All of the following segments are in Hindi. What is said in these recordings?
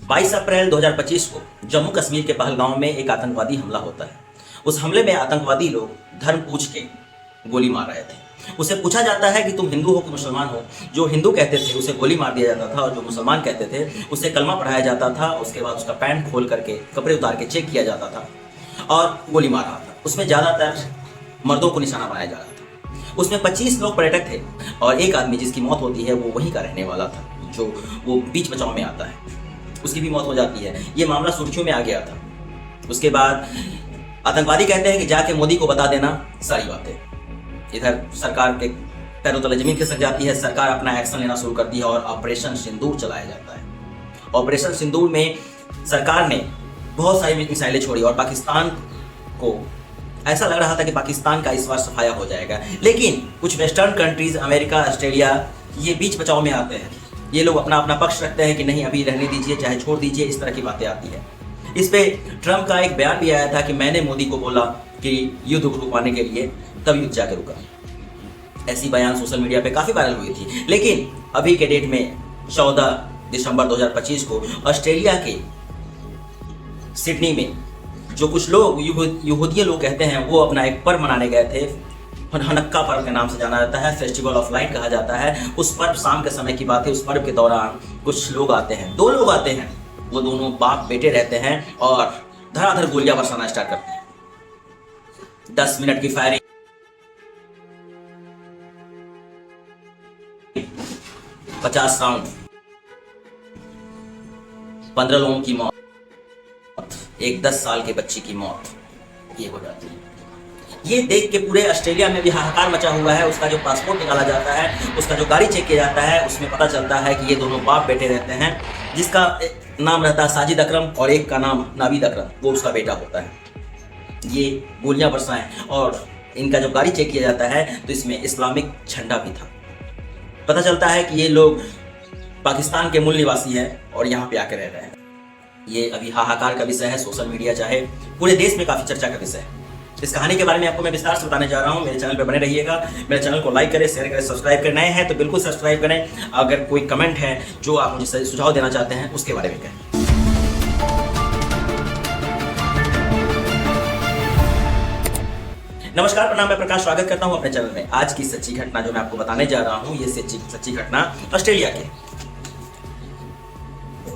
22 अप्रैल 2025 को जम्मू कश्मीर के पहलगांव में एक आतंकवादी हमला होता है। उस हमले में आतंकवादी लोग धर्म पूछ के गोली मार रहे थे। उसे पूछा जाता है कि तुम हिंदू हो कि मुसलमान हो। जो हिंदू कहते थे उसे गोली मार दिया जाता था और जो मुसलमान कहते थे उसे कलमा पढ़ाया जाता था। उसके बाद उसका पैंट खोल करके कपड़े उतार के चेक किया जाता था और गोली मार रहा था। उसमें ज़्यादातर मर्दों को निशाना बनाया जा रहा था। उसमें 25 लोग पर्यटक थे और एक आदमी जिसकी मौत होती है वो वहीं का रहने वाला था, जो वो बीच बचाव में आता है, उसकी भी मौत हो जाती है। ये मामला सुर्खियों में आ गया था। उसके बाद आतंकवादी कहते हैं कि जाके मोदी को बता देना सारी बातें। इधर सरकार के पैरों तले जमीन खिसक जाती है। सरकार अपना एक्शन लेना शुरू करती है और ऑपरेशन सिंदूर चलाया जाता है। ऑपरेशन सिंदूर में सरकार ने बहुत सारी मिसाइलें छोड़ी और पाकिस्तान को ऐसा लग रहा था कि पाकिस्तान का इस बार सफाया हो जाएगा। लेकिन कुछ वेस्टर्न कंट्रीज, अमेरिका, ऑस्ट्रेलिया, ये बीच बचाव में आते हैं। ये लोग अपना अपना पक्ष रखते हैं कि नहीं अभी रहने दीजिए, चाहे छोड़ दीजिए, इस तरह की बातें आती है। इस पे ट्रंप का एक बयान भी आया था कि मैंने मोदी को बोला कि युद्ध को रुकवाने के लिए, तब युद्ध जाके रुका। ऐसी बयान सोशल मीडिया पे काफ़ी वायरल हुई थी। लेकिन अभी के डेट में 14 दिसंबर 2025 को ऑस्ट्रेलिया के सिडनी में जो कुछ लोग यहूदी लोग कहते हैं वो अपना एक पर्व मनाने गए थे। हनक्का पर्व के नाम से जाना जाता है, फेस्टिवल ऑफ लाइट कहा जाता है। उस पर्व शाम के समय की बात है। उस पर्व के दौरान कुछ लोग आते हैं, 2 लोग आते हैं, वो दोनों बाप बेटे रहते हैं और धड़ाधड़ गोलियां बरसाना स्टार्ट करते हैं। 10 मिनट की फायरिंग, 50 राउंड, 15 लोगों की मौत, एक 10 साल के बच्ची की मौत ये हो जाती है। ये देख के पूरे ऑस्ट्रेलिया में भी हाहाकार मचा हुआ है। उसका जो पासपोर्ट निकाला जाता है, उसका जो गाड़ी चेक किया जाता है, उसमें पता चलता है कि ये दोनों बाप बेटे रहते हैं। जिसका नाम रहता है साजिद अकरम और एक का नाम नावीद अकरम, वो उसका बेटा होता है। ये गोलियां बरसाएं और इनका जो गाड़ी चेक किया जाता है तो इसमें इस्लामिक झंडा भी था। पता चलता है कि ये लोग पाकिस्तान के मूल निवासी हैं और यहाँ पे आके रह रहे हैं। ये अभी हाहाकार का विषय है। सोशल मीडिया चाहे पूरे देश में काफ़ी चर्चा का विषय है। इस कहानी के बारे में आपको मैं विस्तार से बताने जा रहा हूँ। मेरे चैनल पे बने रहिएगा। मेरे चैनल को लाइक करें, शेयर करें, सब्सक्राइब करें। नए हैं तो बिल्कुल सब्सक्राइब करें। अगर कोई कमेंट है जो आप मुझे सुझाव देना चाहते हैं उसके बारे में कहें। नमस्कार, प्रणाम, मैं प्रकाश स्वागत करता हूँ अपने चैनल में। आज की सच्ची घटना जो मैं आपको बताने जा रहा हूँ, ये सच्ची घटना ऑस्ट्रेलिया की।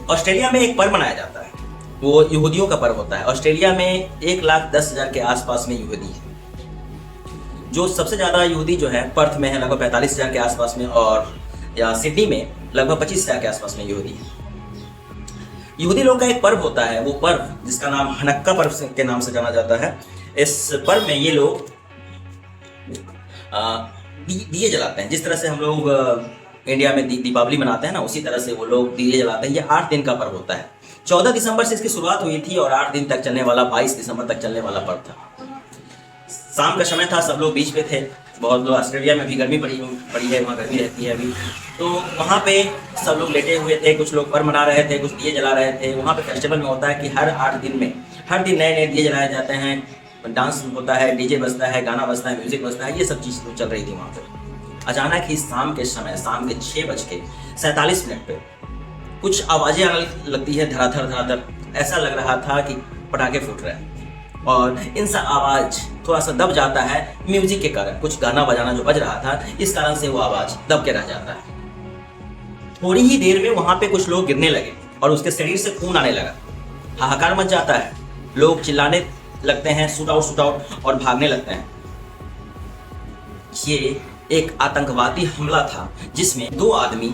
ऑस्ट्रेलिया में एक पर्व मनाया जाता है, वो यहूदियों का पर्व होता है। ऑस्ट्रेलिया में 1,10,000 के आसपास में यहूदी है। जो सबसे ज़्यादा यहूदी जो है पर्थ में है, लगभग 45,000 के आसपास में, और या सिडनी में लगभग 25,000 के आसपास में यहूदी है। यहूदी लोग का एक पर्व होता है, वो पर्व जिसका नाम हनक्का पर्व के नाम से जाना जाता है। इस पर्व में ये लोग दिए जलाते हैं। जिस तरह से हम लोग इंडिया में दीपावली मनाते हैं ना, उसी तरह से वो लोग दिए जलाते हैं। ये 8 दिन का पर्व होता है। 14 दिसंबर से इसकी शुरुआत हुई थी और 8 दिन तक चलने वाला, 22 दिसंबर तक चलने वाला पर्व था। शाम का समय था, सब लोग बीच पे थे। बहुत लोग, ऑस्ट्रेलिया में भी गर्मी पड़ी है, वहाँ गर्मी रहती है अभी, तो वहाँ पे सब लोग लेटे हुए थे। कुछ लोग पर्व मना रहे थे, कुछ दिए जला रहे थे। वहाँ पे फेस्टिवल में होता है कि हर 8 दिन में हर दिन नए नए दिए जलाए जाते हैं, डांस होता है, डीजे बजता है, गाना बजता है, म्यूजिक बजता है। ये सब चीज़ चल रही थी वहाँ पे। अचानक ही शाम के समय, शाम के 6:47 पे कुछ आवाज़ें आने लगती है, धड़ाधड़ धड़ाधड़। ऐसा लग रहा था कि पटाखे फूट रहे हैं और इन सब आवाज़ थोड़ा सा दब जाता है म्यूजिक के कारण। कुछ गाना बजाना जो बज रहा था, इस कारण से वो आवाज़ दब के रह जाता है। थोड़ी ही देर में वहाँ पे कुछ लोग गिरने लगे और उसके शरीर से खून आने लगा। हाहाकार मच जाता है, लोग चिल्लाने लगते हैं, शूट आउट और भागने लगते हैं। ये एक आतंकवादी हमला था जिसमें 2 आदमी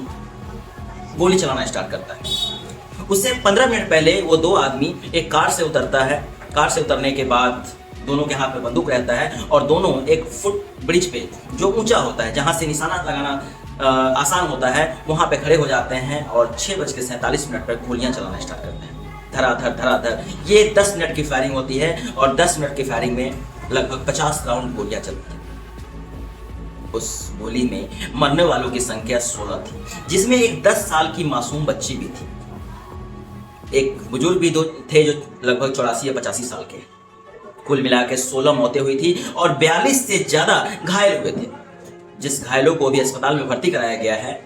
गोली चलाना स्टार्ट करता है। उससे 15 मिनट पहले वो 2 आदमी एक कार से उतरता है। कार से उतरने के बाद दोनों के हाथ में बंदूक रहता है और दोनों एक फुट ब्रिज पे, जो ऊंचा होता है, जहां से निशाना लगाना आसान होता है, वहां पे खड़े हो जाते हैं और 6:47 पर गोलियां चलाना स्टार्ट करते हैं, धड़ाधड़ धड़ाधड़। ये 10 मिनट की फायरिंग होती है और 10 मिनट की फायरिंग में लगभग 50 राउंड गोलियां चलती हैं। उस गोली में मरने वालों की संख्या 16 थी, जिसमें एक 10 साल की मासूम बच्ची भी थी। एक बुजुर्ग भी 2 थे जो लगभग 84 या 85 साल के। कुल मिला के 16 मौतें हुई थी और 42 से ज़्यादा घायल हुए थे। जिस घायलों को अभी अस्पताल में भर्ती कराया गया है,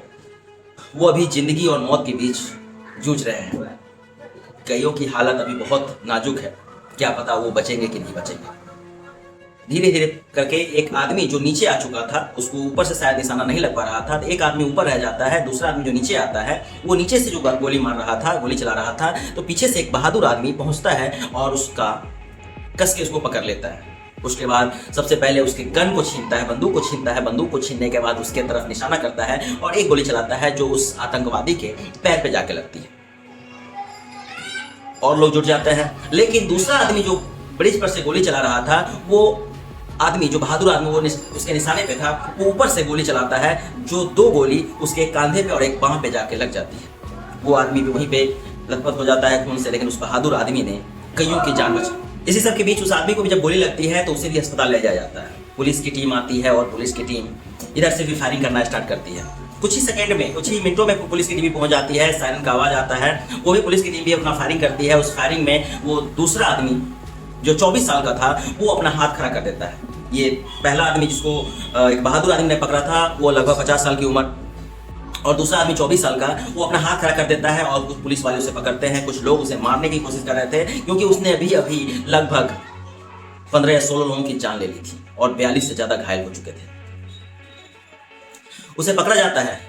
वो अभी जिंदगी और मौत के बीच जूझ रहे हैं। कईयों की हालत अभी बहुत नाजुक है, क्या पता वो बचेंगे कि नहीं बचेंगे। धीरे धीरे करके एक आदमी जो नीचे आ चुका था, उसको ऊपर से शायद निशाना नहीं लग पा रहा था, तो एक आदमी ऊपर रह जाता है, दूसरा आदमी जो नीचे आता है वो नीचे से जो गोली मार रहा था, गोली चला रहा था, तो पीछे से एक बहादुर आदमी पहुंचता है और उसका कस के उसको पकड़ लेता है। उसके बाद सबसे पहले उसके गन को छीनता है, बंदूक को छीनता है, बंदूक को छीनने के बाद उसके तरफ निशाना करता है और एक गोली चलाता है जो उस आतंकवादी के पैर पे जाके लगती है और लोग जुट जाते हैं। लेकिन दूसरा आदमी जो ब्रिज पर से गोली चला रहा था, वो आदमी जो बहादुर आदमी वो उसके निशाने पे था, वो ऊपर से गोली चलाता है, जो 2 गोली उसके कांधे पे और एक बांह पे जाके लग जाती है। वो आदमी भी वहीं पे लथपथ हो जाता है खून से, लेकिन उस बहादुर आदमी ने कईयों की जान बचाई। इसी सब के बीच उस आदमी को भी जब गोली लगती है तो उसे भी अस्पताल ले जाया जाता है। पुलिस की टीम आती है और पुलिस की टीम इधर से भी फायरिंग करना स्टार्ट करती है। कुछ ही सेकंड में, कुछ ही मिनटों में पुलिस की टीम भी पहुंच जाती है, सायरन का आवाज आता है, वो भी पुलिस की टीम भी अपना फायरिंग करती है। उस फायरिंग में वो दूसरा आदमी जो 24 साल का था, वो अपना हाथ खड़ा कर देता है। ये पहला आदमी जिसको एक बहादुर आदमी ने पकड़ा था, वो लगभग 50 साल की उम्र, और दूसरा आदमी 24 साल का, वो अपना हाथ खड़ा कर देता है और कुछ पुलिस वाले उसे पकड़ते हैं। कुछ लोग उसे मारने की कोशिश कर रहे थे क्योंकि उसने अभी लगभग 15 या 16 लोगों की जान ले ली थी और 42 से ज्यादा घायल हो चुके थे। उसे पकड़ा जाता है,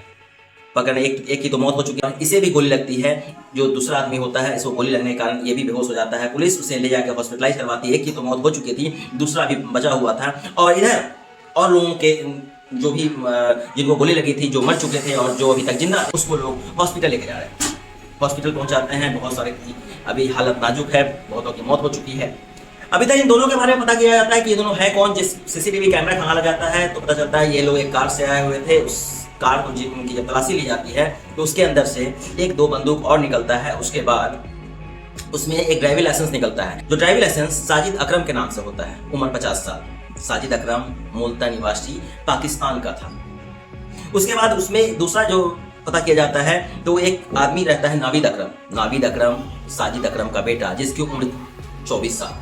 पकड़ने एक की तो मौत हो चुकी है, इसे भी गोली लगती है। जो दूसरा आदमी होता है, इसको गोली लगने के कारण ये भी बेहोश हो जाता है। पुलिस उसे ले जाकर हॉस्पिटलाइज करवाती है। एक की तो मौत हो चुकी थी, दूसरा भी बचा हुआ था। और इधर और लोगों के जो भी जिनको गोली लगी थी, जो मर चुके थे और जो अभी तक जिंदा थे, उसको लोग हॉस्पिटल लेके जा रहे हैं। हॉस्पिटल पहुंचाते हैं, बहुत सारे की अभी हालत नाजुक है, बहुतों की मौत हो चुकी है। अभी तक इन दोनों के बारे में पता किया जाता है कि ये दोनों है कौन। जिस सीसीटीवी कैमरा कहाँ लगा जाता है तो पता चलता है ये लोग एक कार से आए हुए थे। उस कार को उनकी जब तलाशी ली जाती है तो उसके अंदर से 1-2 बंदूक और निकलता है। उसके बाद उसमें एक ड्राइविंग लाइसेंस निकलता है, जो ड्राइविंग लाइसेंस साजिद अकरम के नाम से होता है। उम्र 50 साल। साजिद अकरम मूलतः निवासी पाकिस्तान का था। उसके बाद उसमें दूसरा जो पता किया जाता है तो एक आदमी रहता है नाविद अकरम। नाविद अकरम साजिद अकरम का बेटा, जिसकी उम्र 24 साल।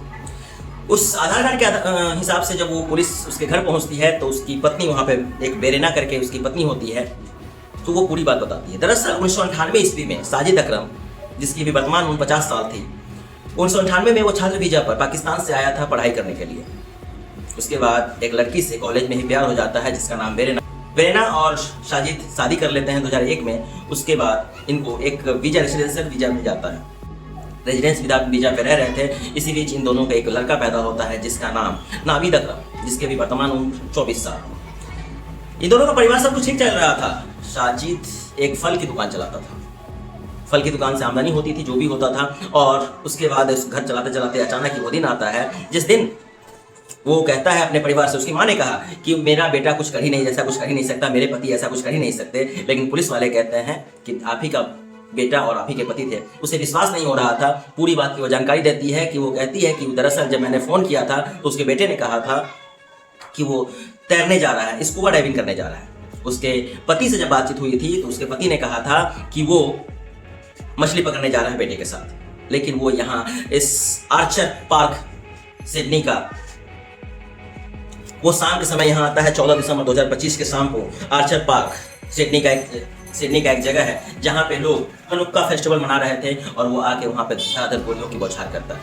उस आधार कार्ड के हिसाब से जब वो पुलिस उसके घर पहुंचती है तो उसकी पत्नी, वहां पे एक बेरेना करके उसकी पत्नी होती है, तो वो पूरी बात बताती है। दरअसल 1998 ईस्वी में साजिद अकरम, जिसकी भी वर्तमान उम्र 50 साल थी, 1998 में वो छात्र वीजा पर पाकिस्तान से आया था पढ़ाई करने के लिए। उसके बाद एक लड़की से कॉलेज में ही प्यार हो जाता है जिसका नाम बेरेना और साजिद शादी कर लेते हैं 2001 में। उसके बाद इनको एक वीजा, रेसिडेंशियल वीजा मिल जाता है। रेजिडेंस वीजा पे रह रहे थे। इसी बीच इन दोनों का एक लड़का पैदा होता है जिसका नाम नाविद अकरम, जिसके भी वर्तमान उम्र 24 साल। इन दोनों का परिवार सब कुछ ठीक चल रहा था। साजिद एक फल की दुकान चलाता था, फल की दुकान से आमदनी होती थी, जो भी होता था। और उसके बाद उस घर चलाते चलाते अचानक वो दिन आता है जिस दिन वो कहता है अपने परिवार से, उसकी माँ ने कहा कि मेरा बेटा कुछ कर ही नहीं, ऐसा कुछ कर ही नहीं सकता, मेरे पति ऐसा कुछ कर ही नहीं सकते। लेकिन पुलिस वाले कहते हैं कि आप ही का बेटा और आप ही के पति थे। उसे विश्वास नहीं हो रहा था। पूरी बात की वो जानकारी देती है कि वो कहती है कि दरअसल जब मैंने फ़ोन किया था तो उसके बेटे ने कहा था कि वो तैरने जा रहा है, स्कूबा डाइविंग करने जा रहा है। उसके पति से जब बातचीत हुई थी तो उसके पति ने कहा था कि वो मछली पकड़ने जा रहा है बेटे के साथ। लेकिन वो यहाँ इस आर्चर पार्क सिडनी का, वो शाम के समय यहाँ आता है 14 दिसंबर 2025 के शाम को। आर्चर पार्क सिडनी का एक जगह है जहाँ पे लोग हनुक्का फेस्टिवल मना रहे थे और वो आके वहाँ पे धड़ाधड़ गोलियों की बौछार करता है।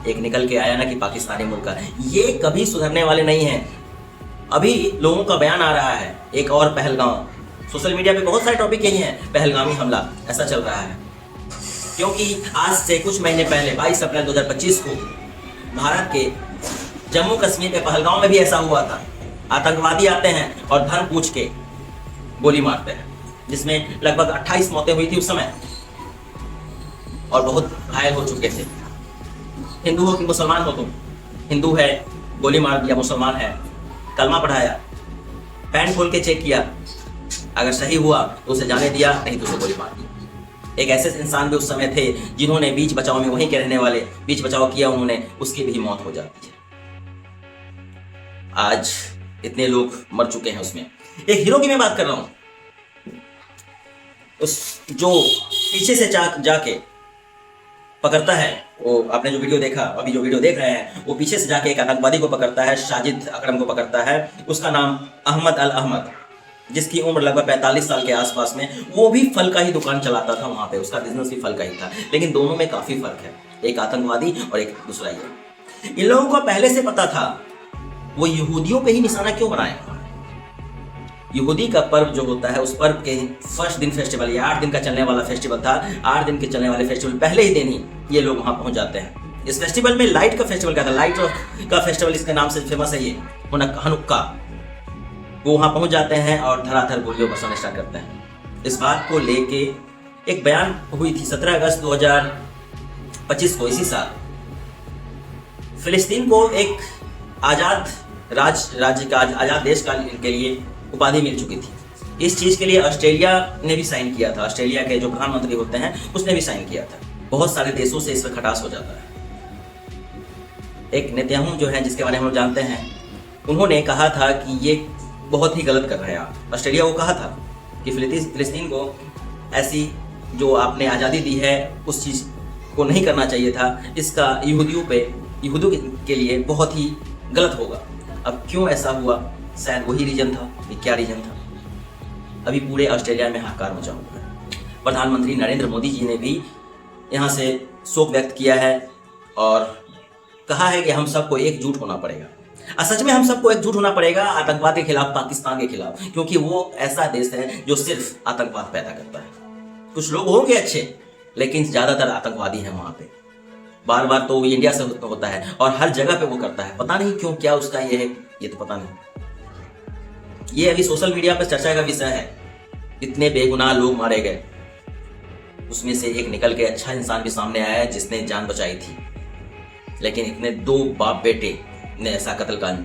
एक निकल के आया ना कि पाकिस्तानी मुल्क का, ये कभी सुधरने वाले नहीं हैं। अभी लोगों का बयान आ रहा है एक और पहलगाम, सोशल मीडिया पे बहुत सारे टॉपिक यही हैं, पहलगामी हमला ऐसा चल रहा है। क्योंकि आज से कुछ महीने पहले 22 अप्रैल 2025 को भारत के जम्मू कश्मीर के पहलगाम में भी ऐसा हुआ था। आतंकवादी आते हैं और धर्म पूछ के गोली मारते हैं, जिसमें लगभग 28 मौतें हुई थी उस समय और बहुत घायल हो चुके थे। हिंदू हो कि मुसलमान हो, तुम हिंदू है गोली मार दिया, मुसलमान है कलमा पढ़ाया, पैंट खोल के चेक किया, अगर सही हुआ तो उसे जाने दिया, नहीं तो उसे गोली मार दी। एक ऐसे इंसान भी उस समय थे जिन्होंने बीच बचाव में, वहीं के रहने वाले, बीच बचाव किया उन्होंने, उसकी भी मौत हो जाती है। आज इतने लोग मर चुके हैं। उसमें एक हीरो की मैं बात कर रहा हूं, उस जो पीछे से जाके पकड़ता है, वो आपने जो वीडियो देखा, अभी जो वीडियो देख रहे हैं, वो पीछे से जाके एक आतंकवादी को पकड़ता है, साजिद अकरम को पकड़ता है। उसका नाम अहमद अल अहमद, जिसकी उम्र लगभग 45 साल के आसपास में, वो भी फल का ही दुकान चलाता था वहां पे, उसका बिजनेस भी फल का ही था। लेकिन दोनों में काफी फर्क है, एक आतंकवादी और एक दूसरा ये। इन लोगों को पहले से पता था वो यहूदियों पे ही निशाना क्यों बनाएगा। यहूदी का पर्व जो होता है, उस पर्व के फर्स्ट दिन फेस्टिवल, ये 8 दिन का चलने वाला फेस्टिवल था, 8 दिन के चलने वाले फेस्टिवल पहले ही दिन ही ये लोग वहां पहुंच जाते हैं। इस फेस्टिवल में लाइट का फेस्टिवल क्या था, लाइट का फेस्टिवल इसके नाम से फेमस है ये हनुक्का। वो वहां पहुंच जाते हैं और धड़ाधड़ गोलियों बरसाना स्टार्ट करते हैं। इस बात को लेके एक बयान हुई थी 17 अगस्त 2025 को, इसी साल फिलिस्तीन को एक आजाद राज्य का, आजाद देश का के लिए उपाधि मिल चुकी थी। इस चीज के लिए ऑस्ट्रेलिया ने भी साइन किया था, ऑस्ट्रेलिया के जो प्रधानमंत्री होते हैं उसने भी साइन किया था। बहुत सारे देशों से इसमें खटास हो जाता है। एक नेतन्याहू जो है, जिसके बारे में हम लोग जानते हैं, उन्होंने कहा था कि ये बहुत ही गलत कर रहे हैं आप। ऑस्ट्रेलिया को कहा था कि फिलिस्तीन को ऐसी जो आपने आज़ादी दी है उस चीज़ को नहीं करना चाहिए था, इसका यहूदियों के लिए बहुत ही गलत होगा। अब क्यों ऐसा हुआ, शायद वही रीजन था। ये क्या रीजन था, अभी पूरे ऑस्ट्रेलिया में हाहाकार मचा हुआ है। प्रधानमंत्री नरेंद्र मोदी जी ने भी यहाँ से शोक व्यक्त किया है और कहा है कि हम सबको एकजुट होना पड़ेगा। सच में हम सबको एकजुट होना पड़ेगा आतंकवाद के खिलाफ, पाकिस्तान के खिलाफ, क्योंकि वो ऐसा देश है जो सिर्फ आतंकवाद पैदा करता है। कुछ लोग होंगे अच्छे, लेकिन ज्यादातर आतंकवादी हैं वहां पे। बार बार तो इंडिया से होता है और हर जगह पे वो करता है, पता नहीं क्यों, क्या उसका ये है, ये तो पता नहीं। ये अभी सोशल मीडिया पर चर्चा का विषय है। इतने बेगुनाह लोग मारे गए, उसमें से एक निकल के अच्छा इंसान भी सामने आया है जिसने जान बचाई थी। लेकिन इतने 2 बाप बेटे ने ऐसा कत्लकांड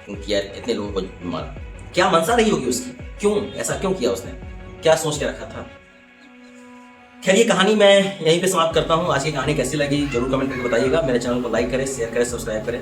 किया, इतने लोगों को मारा। क्या मंशा रही होगी उसकी, क्यों ऐसा क्यों किया उसने, क्या सोच के रखा था। खैर, ये कहानी मैं यहीं पे समाप्त करता हूँ। आज की कहानी कैसी लगी जरूर कमेंट करके बताइएगा। मेरे चैनल को लाइक करें, शेयर करें, सब्सक्राइब करें।